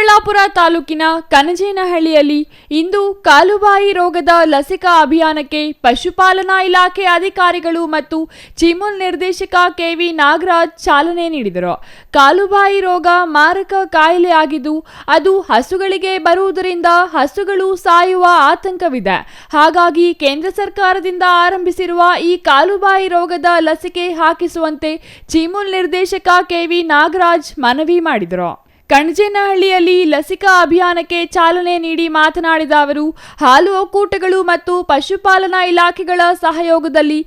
ಚಿಕ್ಕಬಳ್ಳಾಪುರ ತಾಲೂಕಿನ ಕನಜೇನಹಳ್ಳಿಯಲ್ಲಿ ಇಂದು ಕಾಲುಬಾಯಿ ರೋಗದ ಲಸಿಕಾ ಅಭಿಯಾನಕ್ಕೆ ಪಶುಪಾಲನಾ ಇಲಾಖೆ ಅಧಿಕಾರಿಗಳು ಮತ್ತು ಚಿಮುಲ್ ನಿರ್ದೇಶಕ ಕೆವಿ ನಾಗರಾಜ್ ಚಾಲನೆ ನೀಡಿದರು. ಕಾಲುಬಾಯಿ ರೋಗ ಮಾರಕ ಕಾಯಿಲೆಯಾಗಿದ್ದು ಅದು ಹಸುಗಳಿಗೆ ಬರುವುದರಿಂದ ಹಸುಗಳು ಸಾಯುವ ಆತಂಕವಿದೆ. ಹಾಗಾಗಿ ಕೇಂದ್ರ ಸರ್ಕಾರದಿಂದ ಆರಂಭಿಸಿರುವ ಈ ಕಾಲುಬಾಯಿ ರೋಗದ ಲಸಿಕೆ ಹಾಕಿಸುವಂತೆ ಚಿಮುಲ್ ನಿರ್ದೇಶಕ ಕೆವಿ ನಾಗರಾಜ್ ಮನವಿ ಮಾಡಿದರು. ಕಣಜೇನಹಳ್ಳಿಯಲ್ಲಿ ಲಸಿಕಾ ಅಭಿಯಾನಕ್ಕೆ ಚಾಲನೆ ನೀಡಿ ಮಾತನಾಡಿದ ಅವರು, ಹಾಲು ಒಕ್ಕೂಟಗಳು ಮತ್ತು ಪಶುಪಾಲನಾ ಇಲಾಖೆಗಳ ಸಹಯೋಗದಲ್ಲಿ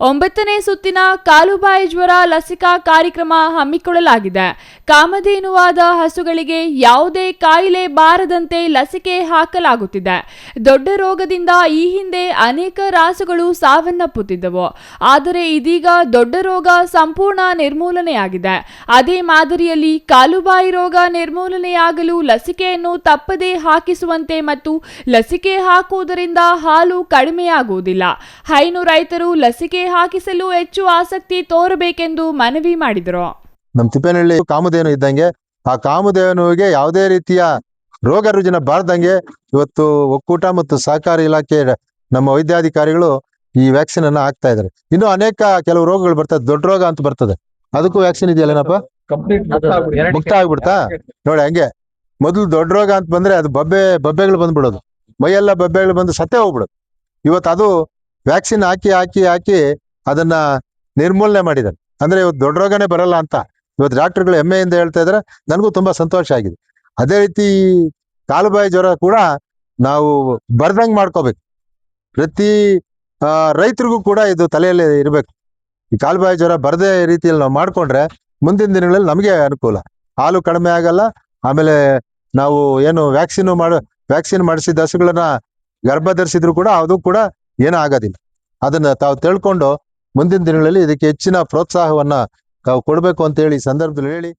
9ನೇ ಸುತ್ತಿನ ಕಾಲುಬಾಯಿ ಜ್ವರ ಲಸಿಕಾ ಕಾರ್ಯಕ್ರಮ ಹಮ್ಮಿಕೊಳ್ಳಲಾಗಿದೆ. ಕಾಮಧೇನುವಾದ ಹಸುಗಳಿಗೆ ಯಾವುದೇ ಕಾಯಿಲೆ ಬಾರದಂತೆ ಲಸಿಕೆ ಹಾಕಲಾಗುತ್ತಿದೆ. ದೊಡ್ಡ ರೋಗದಿಂದ ಈ ಹಿಂದೆ ಅನೇಕ ರಾಸುಗಳು ಸಾವನ್ನಪ್ಪುತ್ತಿದ್ದವು. ಆದರೆ ಇದೀಗ ದೊಡ್ಡ ರೋಗ ಸಂಪೂರ್ಣ ನಿರ್ಮೂಲನೆಯಾಗಿದೆ. ಅದೇ ಮಾದರಿಯಲ್ಲಿ ಕಾಲುಬಾಯಿ ರೋಗ ನಿರ್ಮೂಲನೆಯಾಗಲು ಲಸಿಕೆಯನ್ನು ತಪ್ಪದೇ ಹಾಕಿಸುವಂತೆ ಮತ್ತು ಲಸಿಕೆ ಹಾಕುವುದರಿಂದ ಹಾಲು ಕಡಿಮೆಯಾಗುವುದಿಲ್ಲ. ಹೈನು ರೈತರು ಲಸಿಕೆ ಹಾಕಿಸಲು ಹೆಚ್ಚು ಆಸಕ್ತಿ ತೋರಬೇಕೆಂದು ಮನವಿ ಮಾಡಿದರು. ನಮ್ಮ ತಿಪ್ಪೇನಹಳ್ಳಿ ಕಾಮಧೇನು ಇದ್ದಂಗೆ ಆ ಕಾಮಧೇನುವಿಗೆ ಯಾವುದೇ ರೀತಿಯ ರೋಗ ರುಜಿನ ಬಾರ್ದಂಗೆ ಇವತ್ತು ಒಕ್ಕೂಟ ಮತ್ತು ಸಹಕಾರಿ ಇಲಾಖೆ ನಮ್ಮ ವೈದ್ಯಾಧಿಕಾರಿಗಳು ಈ ವ್ಯಾಕ್ಸಿನ್ ಅನ್ನ ಹಾಕ್ತಾ ಇದ್ದಾರೆ. ಇನ್ನು ಅನೇಕ ಕೆಲವು ರೋಗಗಳು ಬರ್ತದೆ, ದೊಡ್ಡ ರೋಗ ಅಂತ ಬರ್ತದೆ, ಅದಕ್ಕೂ ವ್ಯಾಕ್ಸಿನ್ ಇದೆಯಲ್ಲೇನಪ್ಪ? ಮುಕ್ತ ಆಗ್ಬಿಡ್ತಾ ನೋಡಿ. ಹಂಗೆ ಮೊದಲು ದೊಡ್ಡ ರೋಗ ಅಂತ ಬಂದ್ರೆ ಅದು ಬಬ್ಬೆಗಳು ಬಂದ್ಬಿಡೋದು, ಮೈಯೆಲ್ಲ ಬಬ್ಬೆಗಳು ಬಂದು ಸತ್ತೇ ಹೋಗ್ಬಿಡೋದು. ಇವತ್ತು ಅದು ವ್ಯಾಕ್ಸಿನ್ ಹಾಕಿ ಅದನ್ನ ನಿರ್ಮೂಲನೆ ಮಾಡಿದ್ದಾರೆ. ಅಂದ್ರೆ ಇವತ್ತು ದೊಡ್ಡ ರೋಗನೇ ಬರಲ್ಲ ಅಂತ ಇವತ್ತು ಡಾಕ್ಟರ್ಗಳು ಹೆಮ್ಮೆಯಿಂದ ಹೇಳ್ತಾ ಇದಾರೆ. ನನಗೂ ತುಂಬಾ ಸಂತೋಷ ಆಗಿದೆ. ಅದೇ ರೀತಿ ಕಾಲುಬಾಯಿ ಜ್ವರ ಕೂಡ ನಾವು ಬರ್ದಂಗ್ ಮಾಡ್ಕೋಬೇಕು. ಪ್ರತಿ ರೈತರಿಗೂ ಕೂಡ ಇದು ತಲೆಯಲ್ಲಿ ಇರಬೇಕು. ಈ ಕಾಲುಬಾಯಿ ಜ್ವರ ಬರದೇ ರೀತಿಯಲ್ಲಿ ನಾವು ಮಾಡ್ಕೊಂಡ್ರೆ ಮುಂದಿನ ದಿನಗಳಲ್ಲಿ ನಮಗೆ ಅನುಕೂಲ. ಹಾಲು ಕಡಿಮೆ ಆಗಲ್ಲ. ಆಮೇಲೆ ನಾವು ಏನು ವ್ಯಾಕ್ಸಿನ್ ಮಾಡಿಸಿದ ಹಸುಗಳನ್ನ ಗರ್ಭ ಧರಿಸಿದ್ರು ಕೂಡ ಅದು ಕೂಡ ಏನೂ ಆಗೋದಿಲ್ಲ. ಅದನ್ನ ತಾವು ತಿಳ್ಕೊಂಡು ಮುಂದಿನ ದಿನಗಳಲ್ಲಿ ಇದಕ್ಕೆ ಹೆಚ್ಚಿನ ಪ್ರೋತ್ಸಾಹವನ್ನ ತಾವು ಕೊಡಬೇಕು ಅಂತ ಹೇಳಿ ಸಂದರ್ಭದಲ್ಲಿ ಹೇಳಿ.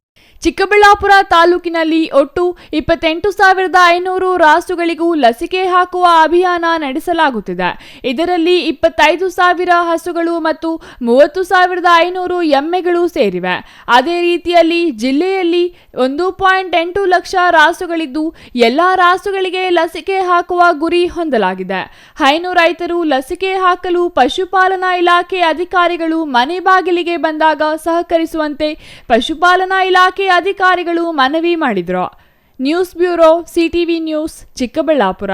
ಚಿಕ್ಕಬಳ್ಳಾಪುರ ತಾಲೂಕಿನಲ್ಲಿ ಒಟ್ಟು 28,500 ರಾಸುಗಳಿಗೂ ಲಸಿಕೆ ಹಾಕುವ ಅಭಿಯಾನ ನಡೆಸಲಾಗುತ್ತಿದೆ. ಇದರಲ್ಲಿ 25,000 ಹಸುಗಳು ಮತ್ತು 30,500 ಎಮ್ಮೆಗಳು ಸೇರಿವೆ. ಅದೇ ರೀತಿಯಲ್ಲಿ ಜಿಲ್ಲೆಯಲ್ಲಿ 1.8 ಲಕ್ಷ ರಾಸುಗಳಿದ್ದು ಎಲ್ಲಾ ರಾಸುಗಳಿಗೆ ಲಸಿಕೆ ಹಾಕುವ ಗುರಿ ಹೊಂದಲಾಗಿದೆ. ಹೈನು ರೈತರು ಲಸಿಕೆ ಹಾಕಲು ಪಶುಪಾಲನಾ ಇಲಾಖೆ ಅಧಿಕಾರಿಗಳು ಮನೆ ಬಾಗಿಲಿಗೆ ಬಂದಾಗ ಸಹಕರಿಸುವಂತೆ ಪಶುಪಾಲನಾ ಇಲಾಖೆ ಅಧಿಕಾರಿಗಳು ಮನವಿ ಮಾಡಿದರು. News bureau, CTV news, Chikkaballapur.